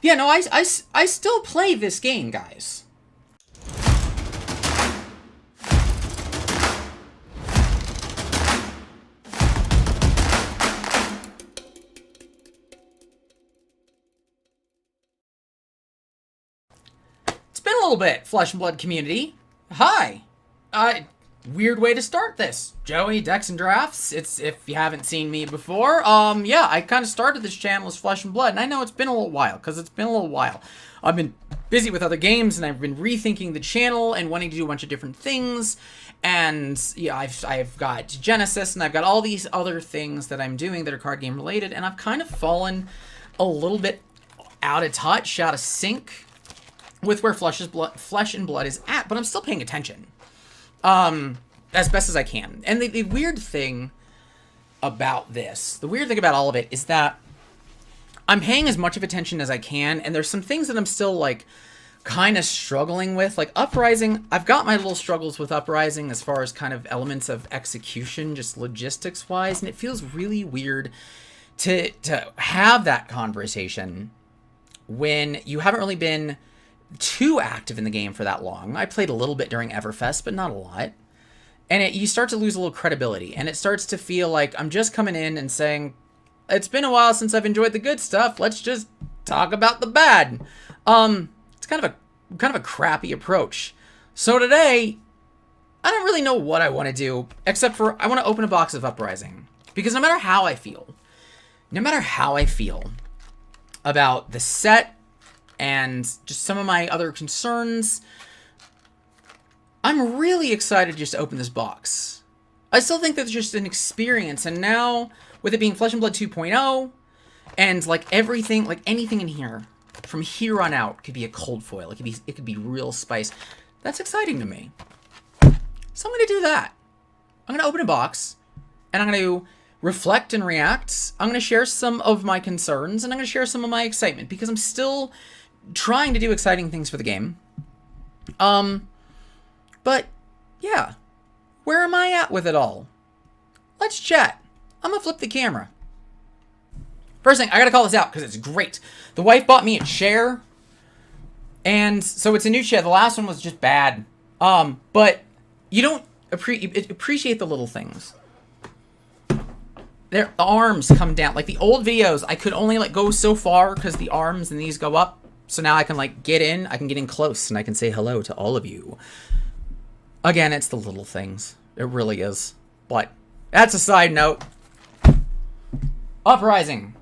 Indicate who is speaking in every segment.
Speaker 1: Yeah, no, I still play this game, guys. It's been a little bit, Flesh and Blood community. Hi. Weird way to start this. Joey, Decks and Drafts. It's, if you haven't seen me before, yeah, I kind of started this channel as Flesh and Blood, and I know it's been a little while, because it's been a little while. I've been busy with other games, and I've been rethinking the channel and wanting to do a bunch of different things, and yeah, I've got Genesis, and I've got all these other things that I'm doing that are card game related, and I've kind of fallen a little bit out of touch, out of sync with where Flesh and Blood is at, but I'm still paying attention. As best as I can. And the weird thing about this, the weird thing about all of it, is that I'm paying as much of attention as I can, and there's some things that I'm still, like, kind of struggling with. Like, Uprising, I've got my little struggles with Uprising as far as kind of elements of execution, just logistics-wise, and it feels really weird to have that conversation when you haven't really been too active in the game for that long. I played a little bit during Everfest, but not a lot. And you start to lose a little credibility, and it starts to feel like I'm just coming in and saying, it's been a while since I've enjoyed the good stuff, let's just talk about the bad. It's kind of a crappy approach. So today, I don't really know what I want to do, except for I want to open a box of Uprising. Because no matter how I feel about the set, and just some of my other concerns, I'm really excited just to open this box. I still think that's just an experience, and now, with it being Flesh and Blood 2.0, and like everything, like anything in here, from here on out, could be a cold foil. It could be real spice. That's exciting to me. So I'm gonna do that. I'm gonna open a box, and I'm gonna reflect and react. I'm gonna share some of my concerns, and I'm gonna share some of my excitement, because I'm still trying to do exciting things for the game. But yeah, where am I at with it all? Let's chat. I'm gonna flip the camera. First thing, I gotta call this out because it's great. The wife bought me a chair, and so it's a new chair. The last one was just bad. But you don't appreciate the little things. The arms come down. Like the old videos, I could only like go so far because the arms and these go up. So now I can like get in, I can get in close, and I can say hello to all of you. Again, it's the little things. It really is. But that's a side note. Uprising.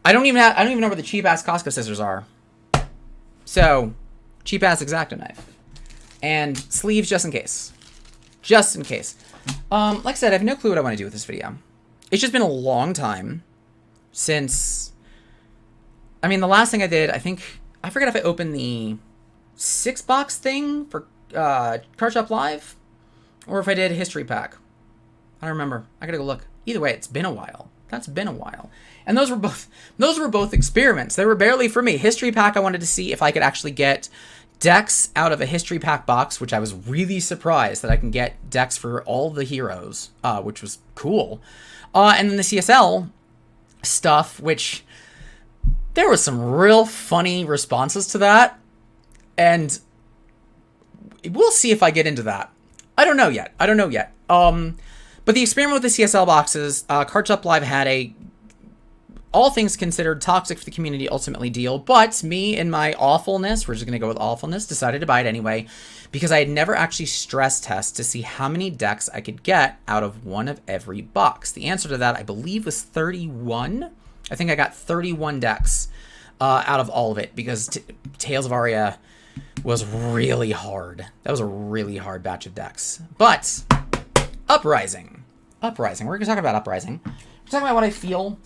Speaker 1: I don't even know where the cheap ass Costco scissors are. So, cheap ass X-Acto knife. And sleeves just in case. Just in case. Like I said, I have no clue what I want to do with this video. It's just been a long time since, I mean, the last thing I did, I forget if I opened the 6-box thing for Card Shop Live, or if I did a history pack. I don't remember. I gotta go look. Either way, it's been a while. That's been a while. And those were both experiments. They were barely for me. History pack, I wanted to see if I could actually get decks out of a history pack box, which I was really surprised that I can get decks for all the heroes, which was cool. And then the CSL stuff, which there was some real funny responses to that, and we'll see if I get into that. I don't know yet. But the experiment with the CSL boxes, Card Shop Live had a, all things considered, toxic for the community ultimately deal, but me and my awfulness, we're just going to go with awfulness, decided to buy it anyway, because I had never actually stress tested to see how many decks I could get out of one of every box. The answer to that, I believe, was 31. I think I got 31 decks out of all of it, because Tales of Aria was really hard. That was a really hard batch of decks. But Uprising. We're going to talk about Uprising. We're talking about what I feel.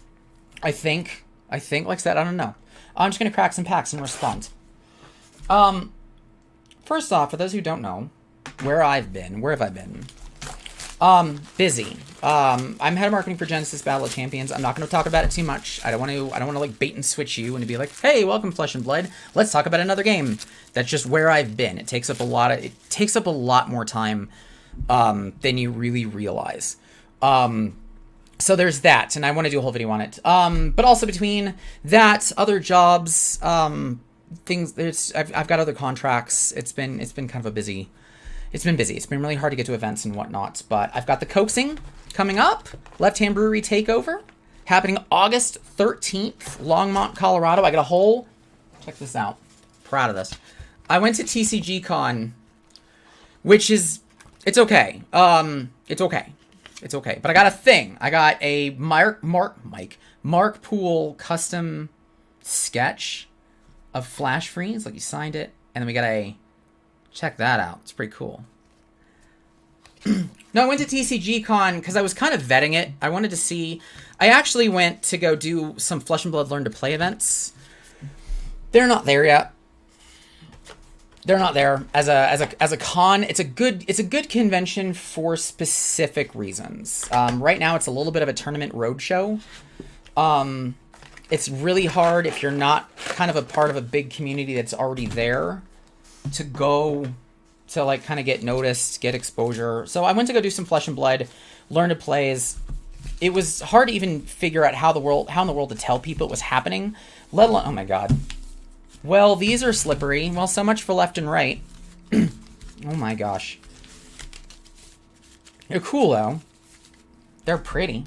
Speaker 1: I think, like I said, I don't know. I'm just going to crack some packs and respond. First off, for those who don't know where have I been? Busy. I'm head of marketing for Genesis Battle of Champions. I'm not going to talk about it too much. I don't want to like bait and switch you and to be like, hey, welcome Flesh and Blood. Let's talk about another game. That's just where I've been. It takes up a lot more time, than you really realize. So there's that, and I want to do a whole video on it. But also between that, other jobs, things. I've got other contracts. It's been kind of a busy. It's been busy. It's been really hard to get to events and whatnot. But I've got the Coaxing coming up. Left Hand Brewery Takeover happening August 13th, Longmont, Colorado. I got a whole. Check this out. Proud of this. I went to TCG Con, which is it's okay. It's okay. It's okay. But I got a thing. I got a Mark Poole custom sketch of Flash Freeze. Like, you signed it. And then we got a... Check that out. It's pretty cool. No, I went to TCG Con because I was kind of vetting it. I wanted to see... I actually went to go do some Flesh and Blood Learn to Play events. They're not there yet. They're not there as a con. It's a good convention for specific reasons. Right now, it's a little bit of a tournament roadshow. It's really hard if you're not kind of a part of a big community that's already there to go to like kind of get noticed, get exposure. So I went to go do some Flesh and Blood, Learn to Plays. It was hard to even figure out how in the world to tell people it was happening. Let alone, oh my god. Well, these are slippery. Well, so much for left and right. Oh my gosh. They're cool, though. They're pretty.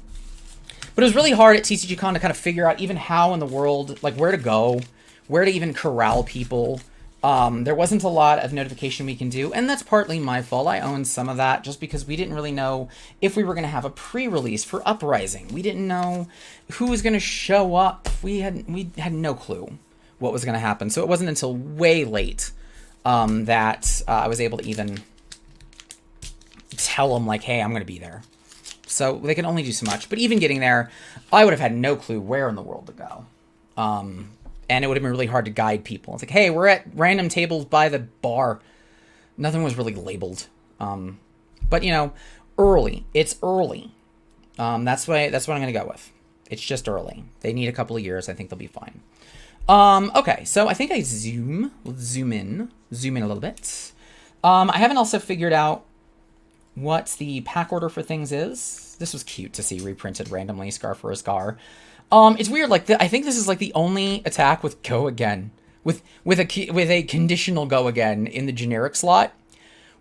Speaker 1: But it was really hard at TCGCon to kind of figure out even how in the world, like where to go, where to even corral people. There wasn't a lot of notification we can do, and that's partly my fault. I own some of that just because we didn't really know if we were going to have a pre-release for Uprising. We didn't know who was going to show up. We had no clue what was going to happen. So it wasn't until way late that I was able to even tell them, like, hey, I'm going to be there. So they can only do so much. But even getting there, I would have had no clue where in the world to go. And it would have been really hard to guide people. It's like, hey, we're at random tables by the bar. Nothing was really labeled. But, you know, early. It's early. That's what I'm going to go with. It's just early. They need a couple of years. I think they'll be fine. Okay, so I think I zoom in a little bit. I haven't also figured out what the pack order for things is. This was cute to see reprinted randomly, Scar for a Scar. It's weird, like, I think this is, like, the only attack with go again, with a conditional go again in the generic slot,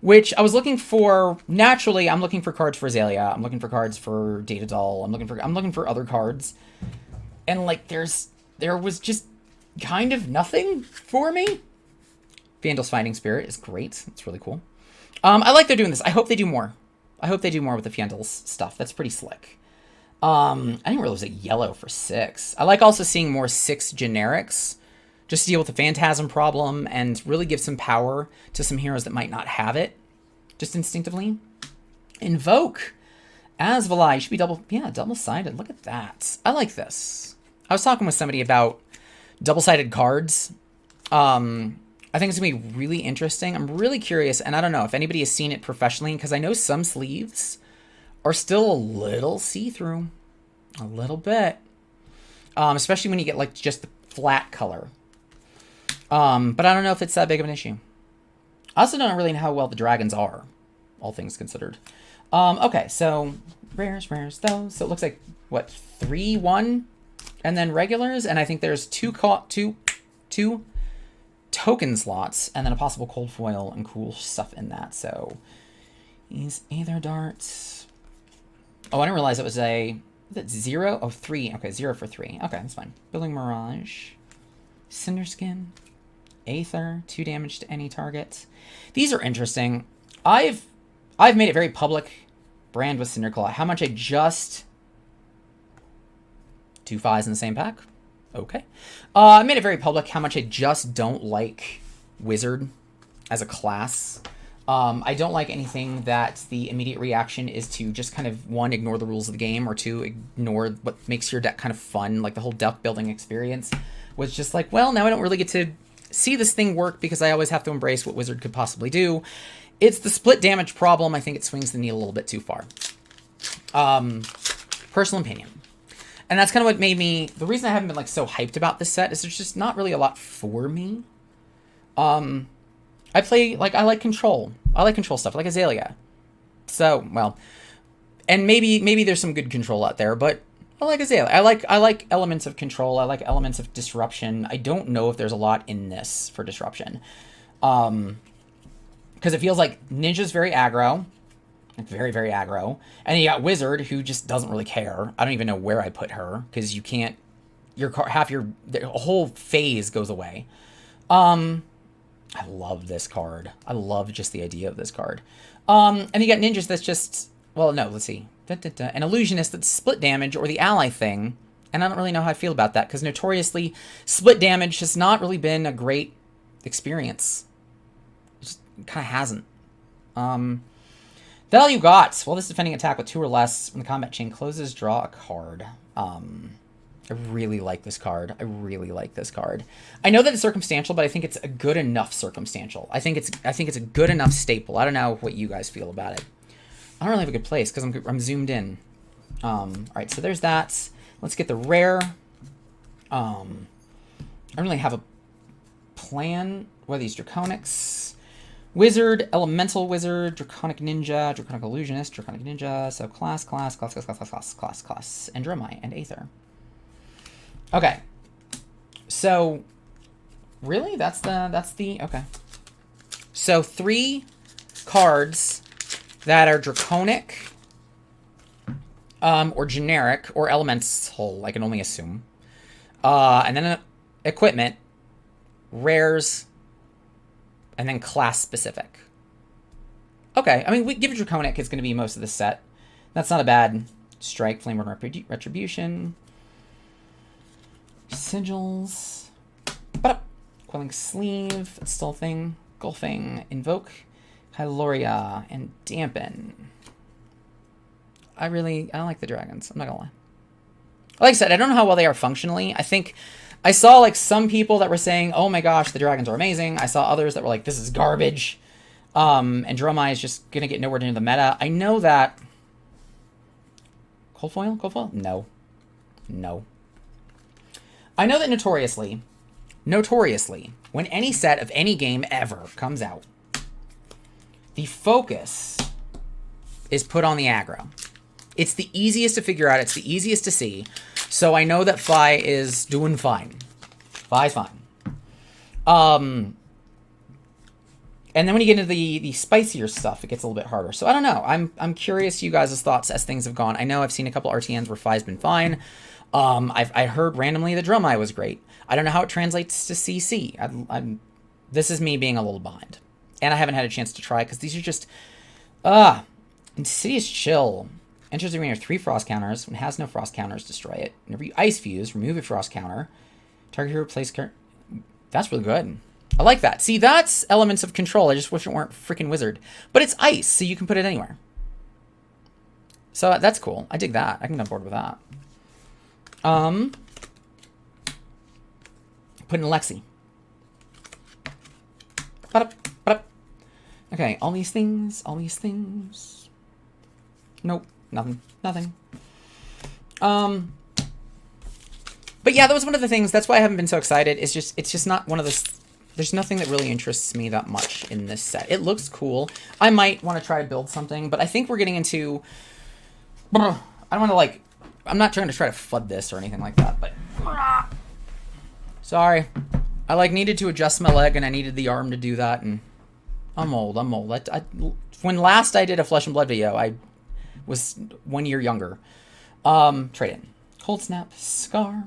Speaker 1: which I was looking for. Naturally, I'm looking for cards for Azalea, I'm looking for cards for Data Doll, I'm looking for other cards, and, like, there was just kind of nothing for me. Vandal's Fighting Spirit is great. It's really cool. I like they're doing this. I hope they do more. I hope they do more with the Vandal's stuff. That's pretty slick. I didn't realize it was a yellow for 6. I like also seeing more 6 generics just to deal with the Phantasm problem and really give some power to some heroes that might not have it just instinctively. Invoke as Valai should be double-sided. Look at that. I like this. I was talking with somebody about double-sided cards. I think it's going to be really interesting. I'm really curious, and I don't know if anybody has seen it professionally, because I know some sleeves are still a little see-through. A little bit. Especially when you get, like, just the flat color. But I don't know if it's that big of an issue. I also don't really know how well the dragons are, all things considered. Okay, so rares, those. So it looks like, what, 3, 1, and then regulars? And I think there's two token slots, and then a possible cold foil and cool stuff in that. So these Aether Darts. Oh, I didn't realize it was a... Is it 0? Oh, 3. Okay, 0 for 3. Okay, that's fine. Building Mirage. Cinderskin. Aether. 2 damage to any target. These are interesting. I've made it very public. Brand with Cinderclaw. How much I just... 2 5s in the same pack? Okay. I made it very public how much I just don't like Wizard as a class. I don't like anything that the immediate reaction is to just kind of, 1, ignore the rules of the game, or 2, ignore what makes your deck kind of fun. Like, the whole deck building experience was just like, well, now I don't really get to see this thing work because I always have to embrace what Wizard could possibly do. It's the split damage problem. I think it swings the needle a little bit too far. Personal opinion. And that's kind of what made me... The reason I haven't been, like, so hyped about this set is there's just not really a lot for me. I play... Like, I like control. I like control stuff. I like Azalea. So, well... And maybe there's some good control out there, but I like Azalea. I like elements of control. I like elements of disruption. I don't know if there's a lot in this for disruption. Because it feels like Ninja's very aggro. Very, very aggro. And you got Wizard, who just doesn't really care. I don't even know where I put her, because you can't... The whole phase goes away. I love this card. I love just the idea of this card. And you got Ninjas that's just... Well, no, let's see. An Illusionist that's split damage, or the ally thing. And I don't really know how I feel about that, because notoriously, split damage has not really been a great experience. It just kind of hasn't. That all you got. Well, this defending attack with 2 or less when the combat chain closes, draw a card. I really like this card. I really like this card. I know that it's circumstantial, but I think it's a good enough circumstantial. I think it's a good enough staple. I don't know what you guys feel about it. I don't really have a good place because I'm zoomed in. All right, so there's that. Let's get the rare. I don't really have a plan. What are these? Draconics, Wizard, Elemental Wizard, Draconic Ninja, Draconic Illusionist, Draconic Ninja. So class, and Dromai and Aether. Okay. So really, that's the okay. So 3 cards that are draconic, or generic, or elemental, I can only assume. And then equipment, rares, and then class specific. Okay, I mean, we give draconic is going to be most of the set. That's not a bad strike, flame retribution, sigils, quelling sleeve, that's still a thing, golfing, invoke, Hyloria, and Dampen. I like the dragons. I'm not gonna lie. Like I said, I don't know how well they are functionally. I think I saw like some people that were saying, "Oh my gosh, the dragons are amazing." I saw others that were like, "This is garbage." And Dromai is just gonna get nowhere near the meta. I know that. Cold foil? No. I know that notoriously, when any set of any game ever comes out, the focus is put on the aggro. It's the easiest to figure out. It's the easiest to see. So I know that Fi is doing fine. Fi's fine. And then when you get into the spicier stuff, it gets a little bit harder. So I don't know. I'm curious you guys' thoughts as things have gone. I know I've seen a couple RTNs where Fi's been fine. I heard randomly the Dromai was great. I don't know how it translates to CC. This is me being a little behind. And I haven't had a chance to try because these are just... Insidious Chill. Enters the arena 3 frost counters. When it has no frost counters, destroy it. Whenever you Ice Fuse, remove a frost counter. Target hero plays... That's really good. I like that. See, that's elements of control. I just wish it weren't freaking Wizard. But it's Ice, so you can put it anywhere. So that's cool. I dig that. I can get on board with that. Put in Lexi. Okay, all these things. Nope, nothing. But yeah, that was one of the things. That's why I haven't been so excited. It's just not one of those. There's nothing that really interests me that much in this set. It looks cool. I might want to try to build something, but I think we're getting into... I don't want to, like... I'm not trying to try to FUD this or anything like that, but... Sorry. I, like, needed to adjust my leg, and I needed the arm to do that, and... I'm old. When last I did a Flesh and Blood video, I was 1 year younger. Trade in. Cold Snap. Scar.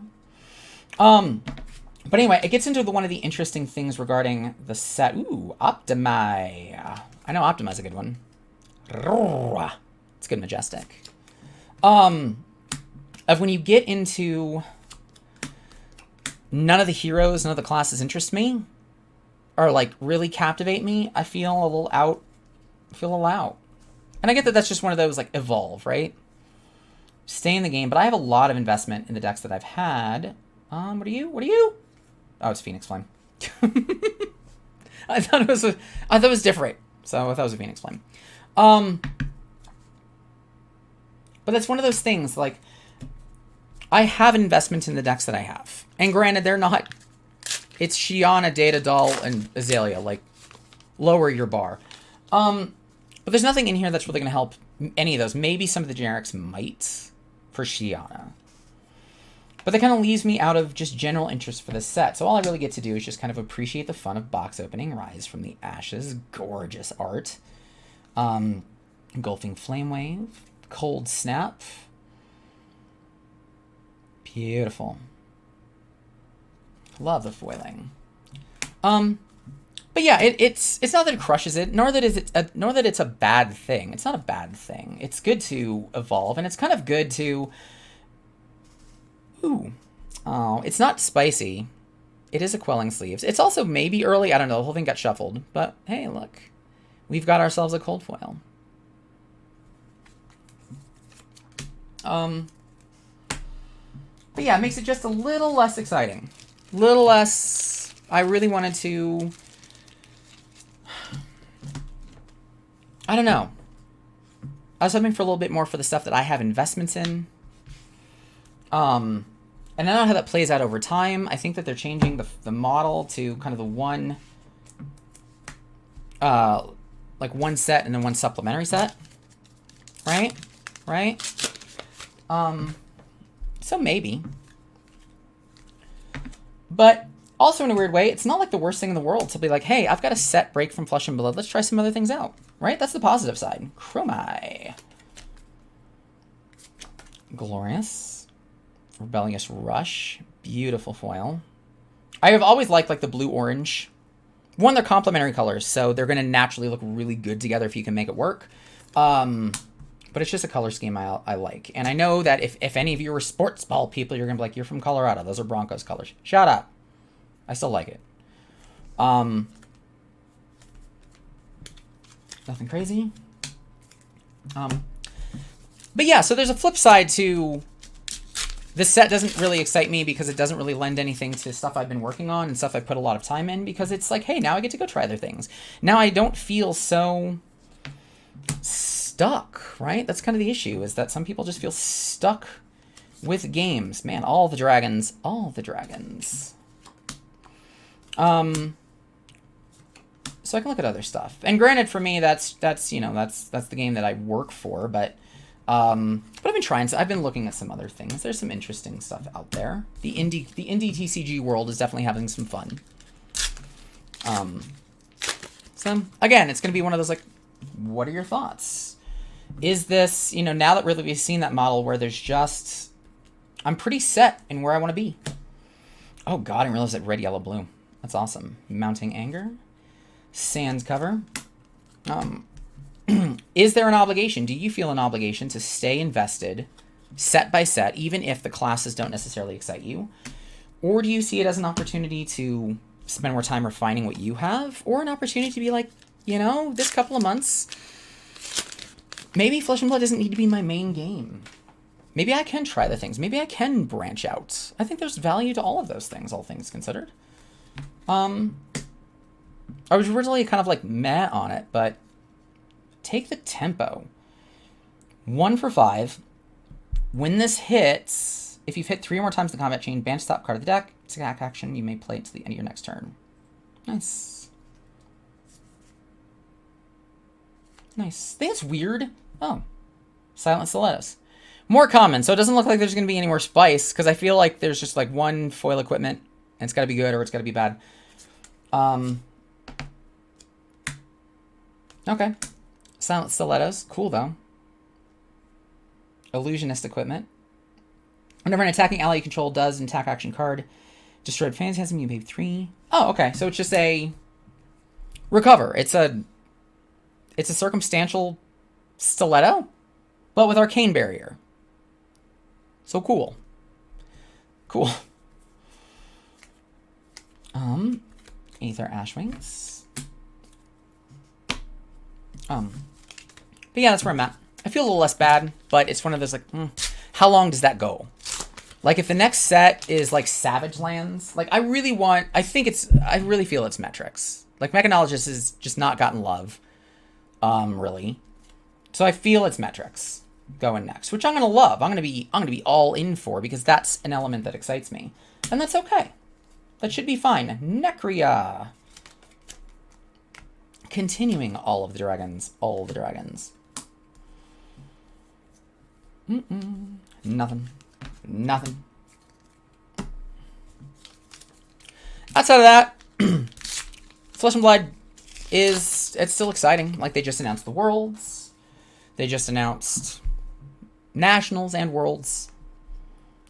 Speaker 1: But anyway, it gets into one of the interesting things regarding the set. Ooh, Optimi. I know Optimi's a good one. It's good, majestic. Of when you get into none of the heroes, none of the classes interest me, or like really captivate me, I feel a little out. And I get that that's just one of those like evolve, right? Stay in the game, but I have a lot of investment in the decks that I've had. What are you? Oh, it's Phoenix Flame. I thought it was different. So I thought it was a Phoenix Flame. But that's one of those things, like, I have investment in the decks that I have. And granted, they're not... It's Shiana, Data Doll, and Azalea. Like, lower your bar. But there's nothing in here that's really going to help any of those. Maybe some of the generics might for Shiana. But that kind of leaves me out of just general interest for this set. So all I really get to do is just kind of appreciate the fun of box opening. Rise from the Ashes. Gorgeous art. Engulfing Flame Wave. Cold Snap. Beautiful. Love the foiling. But yeah, it's not that it crushes it, nor that it's a bad thing. It's not a bad thing. It's good to evolve, and it's kind of good to... Ooh. Oh, it's not spicy. It is a Quelling Sleeves. It's also maybe early. I don't know. The whole thing got shuffled. But hey, look. We've got ourselves a cold foil. But yeah, it makes it just a little less exciting. Little less... I really wanted to... I don't know. I was hoping for a little bit more for the stuff that I have investments in. And I don't know how that plays out over time. I think that they're changing the model to kind of the one... like one set and then one supplementary set. Right? Right? So maybe. But also in a weird way, it's not like the worst thing in the world to be like, hey, I've got a set break from Flesh and Blood. Let's try some other things out. Right? That's the positive side. Chromai. Glorious. Rebellious Rush. Beautiful foil. I have always liked like the blue-orange. One, they're complementary colors, so they're going to naturally look really good together if you can make it work. But it's just a color scheme I like. And I know that if any of you are sports ball people, you're going to be like, you're from Colorado. Those are Broncos colors. Shut up. I still like it. Nothing crazy. But yeah, so there's a flip side to... This set doesn't really excite me because it doesn't really lend anything to stuff I've been working on and stuff I put a lot of time in, because it's like, hey, now I get to go try other things. Now I don't feel so stuck, right? That's kind of the issue, is that some people just feel stuck with games. Man, all the dragons. All the dragons. So I can look at other stuff. And granted, for me, that's the game that I work for, but I've been trying. I've been looking at some other things. There's some interesting stuff out there. The indie TCG world is definitely having some fun. So again, it's gonna be one of those like, what are your thoughts? Is this, now that really we've seen that model where there's just, I'm pretty set in where I want to be. Oh God, I didn't realize that red, yellow, blue. That's awesome. Mounting Anger, Sands cover. Is there an obligation? Do you feel an obligation to stay invested set by set, even if the classes don't necessarily excite you? Or do you see it as an opportunity to spend more time refining what you have? Or an opportunity to be like, this couple of months, maybe Flesh and Blood doesn't need to be my main game. Maybe I can try the things. Maybe I can branch out. I think there's value to all of those things, all things considered. I was originally kind of like meh on it, but take the tempo. 1 for 5. When this hits, if you've hit 3 or more times the combat chain, banish top card of the deck. It's an action. You may play it to the end of your next turn. Nice. Nice. I think it's weird. Oh. Silent Stilettos. More common, so it doesn't look like there's going to be any more spice, because I feel like there's just like one foil equipment, and it's got to be good or it's got to be bad. Okay. Silent Stilettos. Cool, though. Illusionist equipment. Whenever an attacking ally you control does an attack action card, destroyed Phantasm, you pay 3. Oh, okay. So it's just a recover. It's a circumstantial stiletto, but with Arcane Barrier. So cool. Cool. Aether Ashwings. But yeah, that's where I'm at. I feel a little less bad, but it's one of those like, how long does that go? Like if the next set is like Savage Lands, like I really feel it's Metrics. Like Mechanologist has just not gotten love. really. So I feel it's metrics going next, which I'm gonna love. I'm gonna be all in for, because that's an element that excites me, and that's okay. That should be fine. Necria. Continuing all of the dragons. All the dragons. Nothing. Nothing. Outside of that, Flesh and Blood it's still exciting. Like, they just announced the Worlds. They just announced Nationals and Worlds,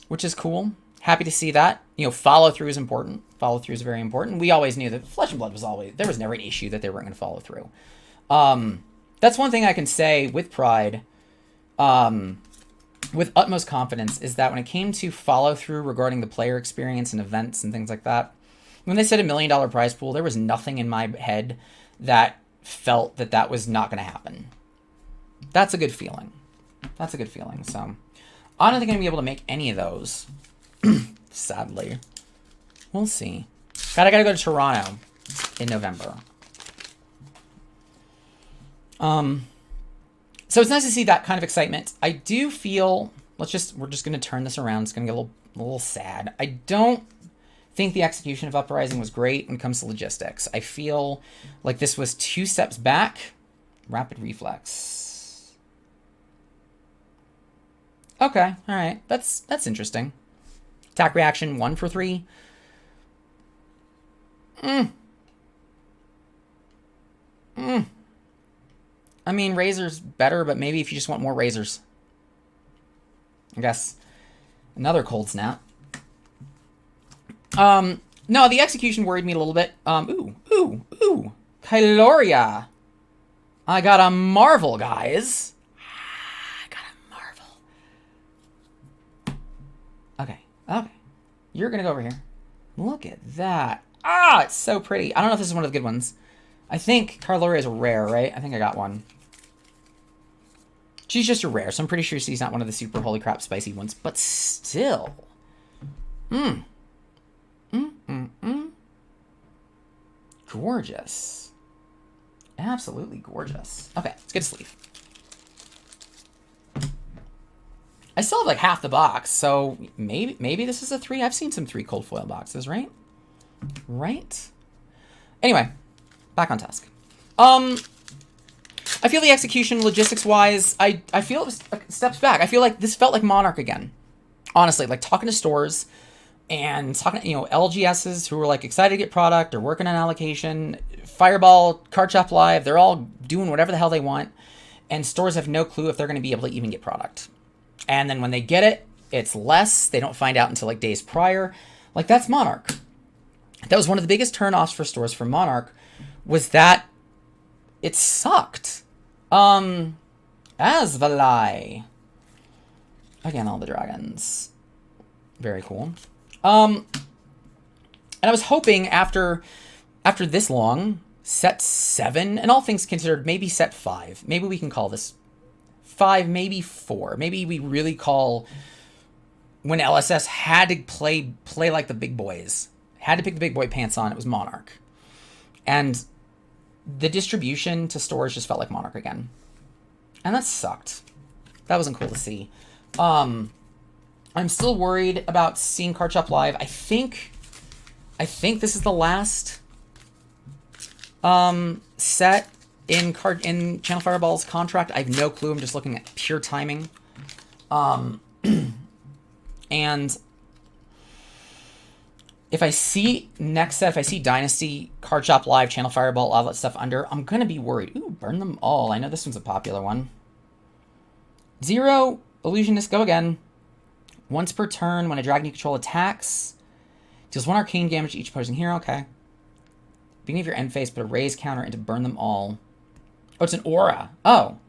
Speaker 1: which is cool. Happy to see that. You know, follow through is important. Follow through is very important. We always knew that Flesh and Blood there was never an issue that they weren't going to follow through. That's one thing I can say with pride, with utmost confidence, is that when it came to follow through regarding the player experience and events and things like that, when they said $1 million prize pool, there was nothing in my head that felt that was not going to happen. That's a good feeling. That's a good feeling. So I don't think I'm going to be able to make any of those. Sadly. We'll see. I gotta go to Toronto in November. So it's nice to see that kind of excitement. I do feel, we're just gonna turn this around. It's gonna get a little sad. I don't think the execution of Uprising was great when it comes to logistics. I feel like this was 2 steps back. Rapid reflex. Okay, all right. That's interesting. Attack reaction 1 for 3. I mean, Razor's better, but maybe if you just want more Razors. I guess. Another cold snap. No, the execution worried me a little bit. Ooh. Kyloria. I got a Marvel, guys. I got a Marvel. Okay. You're gonna go over here. Look at that. It's so pretty. I don't know if this is one of the good ones. I think Kyloria is a rare, right? I think I got one. She's just a rare, so I'm pretty sure she's not one of the super holy crap spicy ones, but still. Gorgeous. Absolutely gorgeous. Okay, let's get a sleeve. I still have like half the box, so maybe this is a 3. I've seen some 3 cold foil boxes, right? Right? Anyway, back on task. I feel the execution, logistics-wise, I feel it was steps back. I feel like this felt like Monarch again. Honestly, like talking to stores and talking to, LGSs who were like excited to get product or working on allocation. Fireball, Card Shop Live, they're all doing whatever the hell they want. And stores have no clue if they're going to be able to even get product. And then when they get it, it's less. They don't find out until like days prior. Like, that's Monarch. That was one of the biggest turnoffs for stores for Monarch, was that it sucked. Asvalai. Again, all the dragons. Very cool. And I was hoping after this long, set 7, and all things considered, maybe set 5. Maybe we can call this 5, maybe 4. Maybe we really call when LSS had to play like the big boys. Had to pick the big boy pants on. It was Monarch. And the distribution to stores just felt like Monarch again. And that sucked. That wasn't cool to see. I'm still worried about seeing Card Shop Live. I think this is the last set in Channel Fireball's contract. I have no clue. I'm just looking at pure timing. And if I see next set, if I see Dynasty, Card Shop Live, Channel Fireball, all that stuff under, I'm going to be worried. Ooh, burn them all. I know this one's a popular one. 0, Illusionist, go again. Once per turn, when a dragon you control attacks, deals 1 arcane damage to each opposing hero. Okay. Beginning of your end phase, put a raise counter into burn them all. Oh, it's an aura. Oh.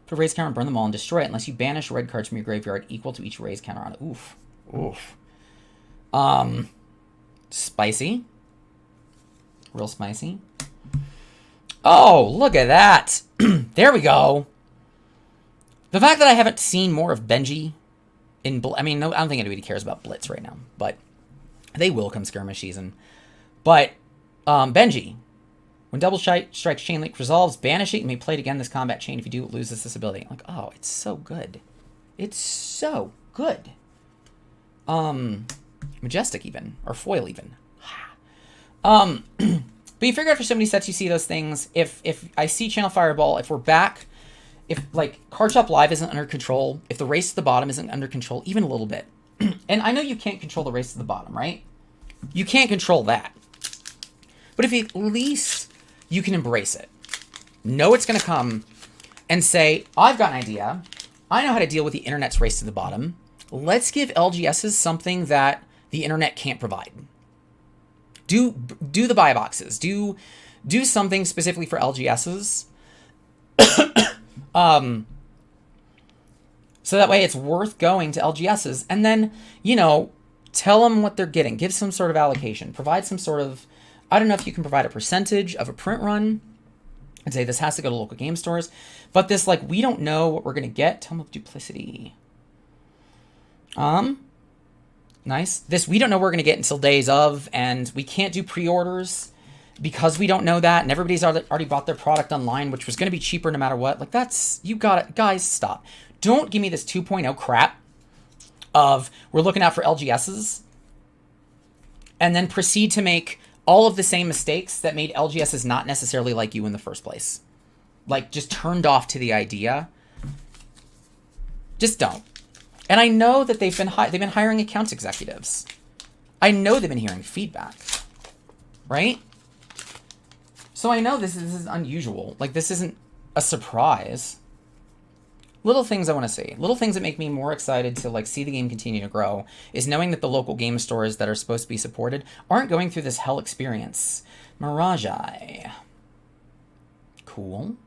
Speaker 1: Put a raise counter and burn them all and destroy it unless you banish red cards from your graveyard equal to each raise counter on it. Oof. Spicy. Real spicy. Oh, look at that. There we go. The fact that I haven't seen more of Benji in I mean, no, I don't think anybody cares about Blitz right now, but they will come skirmish season. But Benji, When Double Strike's Chain Link resolves, banish it. You may play it again this combat chain. If you do, it loses this ability. Like, oh, it's so good. It's so good. Majestic even. Or foil even. But you figure out for so many sets you see those things. If I see Channel Fireball, if we're back, if like Card Shop Live isn't under control, if the race to the bottom isn't under control, even a little bit. And I know you can't control the race to the bottom, right? You can't control that. But if at least you can embrace it, know it's going to come, and say, I've got an idea. I know how to deal with the internet's race to the bottom. Let's give LGSs something that the internet can't provide. Do the buy boxes. Do something specifically for LGSs. So that way it's worth going to LGSs. And then, you know, tell them what they're getting. Give some sort of allocation. Provide some sort of, I don't know if you can provide a percentage of a print run and say this has to go to local game stores. But this, like, we don't know what we're going to get. Tome of Duplicity. Nice. This, we don't know what we're going to get until days of, and we can't do pre-orders because we don't know that, and everybody's already bought their product online, which was going to be cheaper no matter what. Like, that's, you got it. Guys, stop. Don't give me this 2.0 crap of we're looking out for LGSs and then proceed to make all of the same mistakes that made LGSs not necessarily like you in the first place. Like, just turned off to the idea. Just don't. And I know that they've been hiring accounts executives. I know they've been hearing feedback, right? So I know this is unusual. Like, this isn't a surprise. Little things I want to see. Little things that make me more excited to, like, see the game continue to grow is knowing that the local game stores that are supposed to be supported aren't going through this hell experience. Mirage Eye. Cool.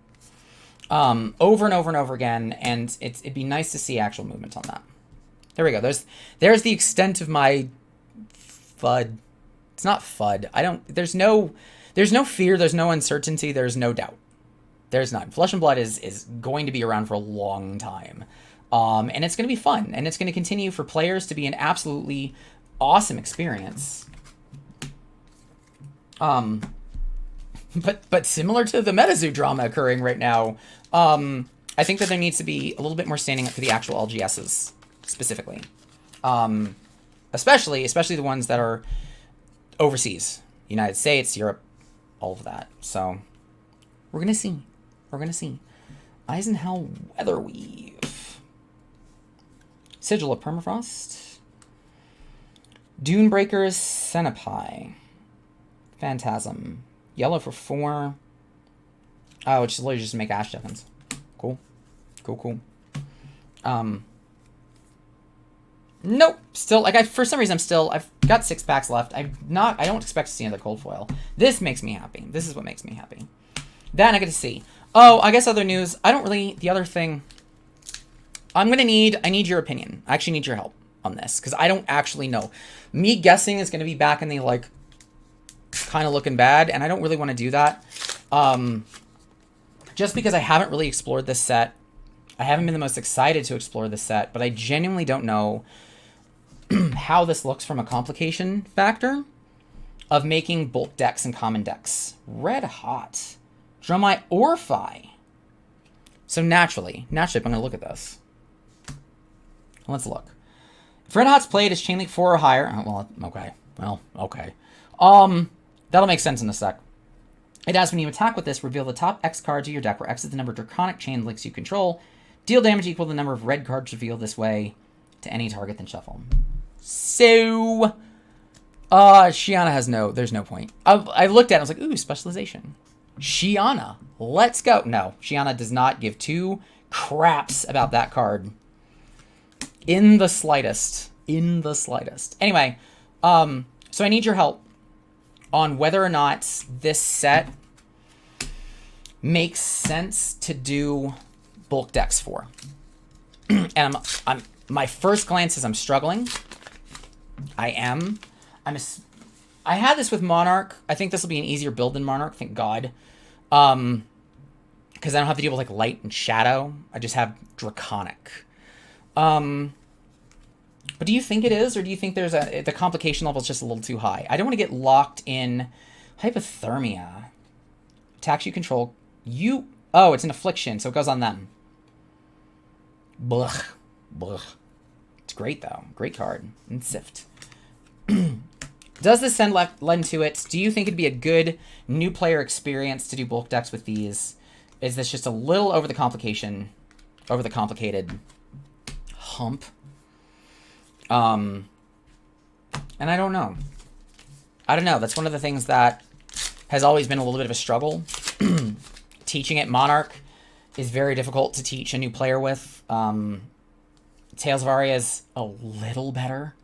Speaker 1: Over and over and over again, and it'd be nice to see actual movement on that. There we go. There's the extent of my FUD. It's not FUD. There's no fear, there's no uncertainty, there's no doubt. There's none. Flesh and Blood is going to be around for a long time. And it's going to be fun, and it's going to continue for players to be an absolutely awesome experience. But similar to the MetaZoo drama occurring right now, I think that there needs to be a little bit more standing up for the actual LGSs specifically. Especially the ones that are overseas. United States, Europe, all of that. So we're going to see. We're going to see. Eisenhower Weatherweave. Sigil of Permafrost. Dunebreaker's Cenepi. Phantasm. Yellow for 4. Oh, it's literally just to make Ash tokens. Cool. Cool. Nope. Still, like, for some reason, I've got 6 packs left. I don't expect to see another cold foil. This makes me happy. This is what makes me happy. Then I get to see. Oh, I guess other news. The other thing, I need your opinion. I actually need your help on this, because I don't actually know. Me guessing is going to be back in the, like, kind of looking bad, and I don't really want to do that. Just because I haven't really explored this set. I haven't been the most excited to explore this set, but I genuinely don't know how this looks from a complication factor of making bulk decks and common decks. Red Hot. Drumai Orphi. So naturally, I'm going to look at this. Let's look. If Red Hot's played as Chain Link 4 or higher... Oh, well, okay. That'll make sense in a sec. It asks when you attack with this, reveal the top X cards of your deck, where X is the number of Draconic Chain Links you control. Deal damage equal to the number of red cards revealed this way to any target, then shuffle. So, Shiana there's no point. I looked at it, I was like, ooh, specialization. Shiana, let's go. No, Shiana does not give 2 craps about that card. In the slightest. Anyway, so I need your help on whether or not this set makes sense to do bulk decks for. And my first glance is I'm struggling. I had this with Monarch. I think this will be an easier build than Monarch, thank God. Because I don't have to deal with, like, light and shadow. I just have Draconic. But do you think it is, or do you think the complication level is just a little too high? I don't want to get locked in Hypothermia. attacks you control, you... Oh, it's an affliction, so it goes on them. Blech. Blech. It's great, though. Great card. And Sift. Does this send lend to it? Do you think it'd be a good new player experience to do bulk decks with these? Is this just a little over the complicated hump? And I don't know. That's one of the things that has always been a little bit of a struggle. Teaching it Monarch is very difficult to teach a new player with. Tales of Aria is a little better,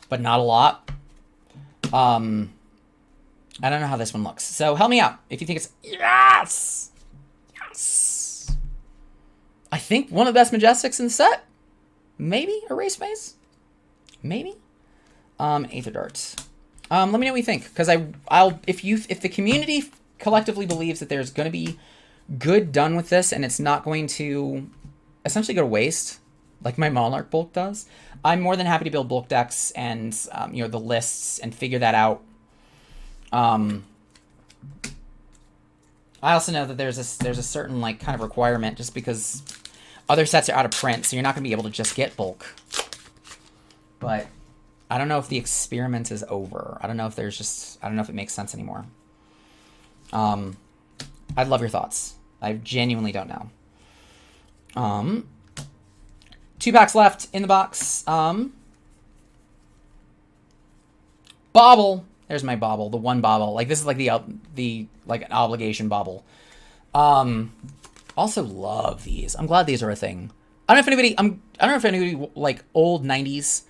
Speaker 1: but not a lot. I don't know how this one looks. So help me out if you think it's... Yes! Yes! I think one of the best Majestics in the set. Maybe Erase Phase? Maybe? Aether Dart. Let me know what you think, because if the community collectively believes that there's going to be good done with this and it's not going to essentially go to waste, like my Monarch bulk does, I'm more than happy to build bulk decks and the lists and figure that out. I also know that there's a certain kind of requirement just because other sets are out of print, so you're not going to be able to just get bulk. But I don't know if the experiment is over. I don't know if it makes sense anymore. I'd love your thoughts. I genuinely don't know. 2 packs left in the box. Bauble. There's my Bauble. The one Bauble. This is the an obligation Bauble. Also love these. I'm glad these are a thing. I don't know if anybody old 90s.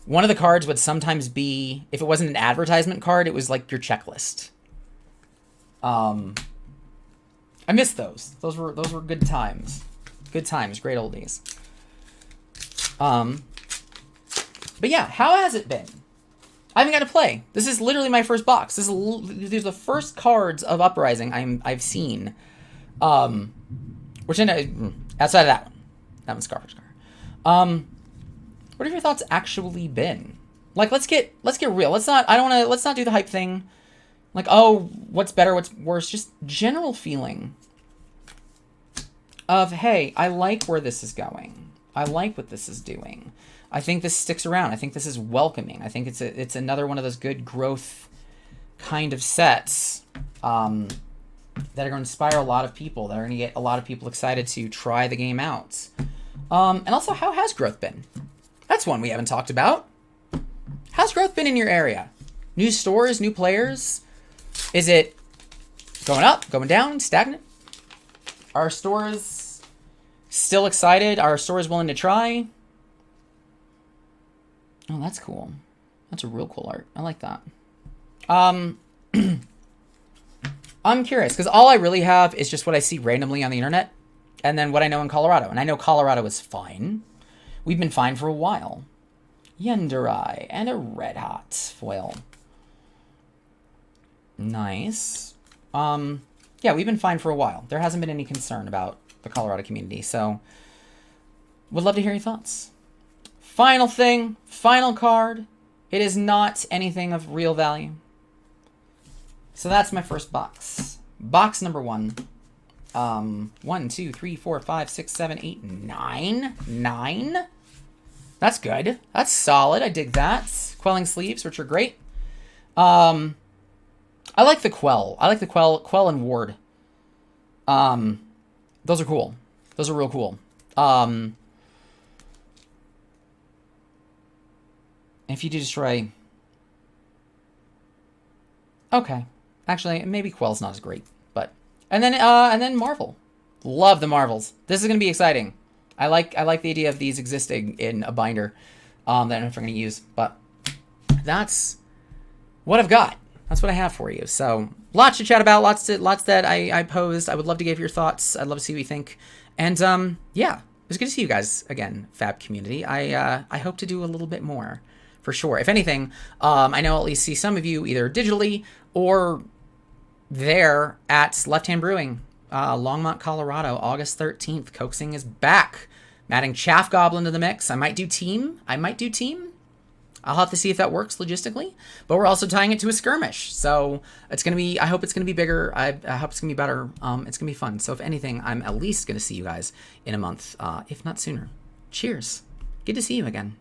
Speaker 1: One of the cards would sometimes be, if it wasn't an advertisement card, it was your checklist. I miss those. Those were good times. Good times. Great oldies. But yeah, how has it been? I haven't got to play. This is literally my first box. These are the first cards of Uprising I've seen. Which I know, outside of that one. That one's Scarf. What have your thoughts actually been? Let's get real. Let's not do the hype thing. Oh, what's better, what's worse? Just general feeling of, hey, I like where this is going. I like what this is doing. I think this sticks around. I think this is welcoming. I think it's another one of those good growth kind of sets that are going to inspire a lot of people, that are going to get a lot of people excited to try the game out. And also, how has growth been? That's one we haven't talked about. How's growth been in your area? New stores, new players? Is it going up, going down, stagnant? Are stores still excited? Are stores willing to try? Oh, that's cool. That's a real cool art. I like that. I'm curious, because all I really have is just what I see randomly on the internet, and then what I know in Colorado. And I know Colorado is fine. We've been fine for a while. Yenderai and a red hot foil. Nice. Yeah, we've been fine for a while. There hasn't been any concern about the Colorado community, so would love to hear your thoughts. Final thing, final card. It is not anything of real value. So that's my first box. Box number 1. 1, 2, 3, 4, 5, 6, 7, 8, 9. 9. That's good. That's solid. I dig that. Quelling sleeves, which are great. I like the Quell. I like the Quell and Ward. Those are cool. Those are real cool. If you do destroy... Okay. Actually, maybe Quell's not as great, but... And then Marvel. Love the Marvels. This is going to be exciting. I like the idea of these existing in a binder that I don't know if I'm going to use, but that's what I've got. That's what I have for you. So lots to chat about, lots that I posed. I would love to give your thoughts. I'd love to see what you think. And yeah, it was good to see you guys again, Fab community. I hope to do a little bit more for sure. If anything, I know I'll at least see some of you either digitally or there at Left Hand Brewing, Longmont, Colorado, August 13th. Coaxing is back. I'm adding Chaff Goblin to the mix. I might do team. I'll have to see if that works logistically, but we're also tying it to a skirmish. So it's going to be, I hope it's going to be bigger. I hope it's going to be better. It's going to be fun. So if anything, I'm at least going to see you guys in a month, if not sooner. Cheers. Good to see you again.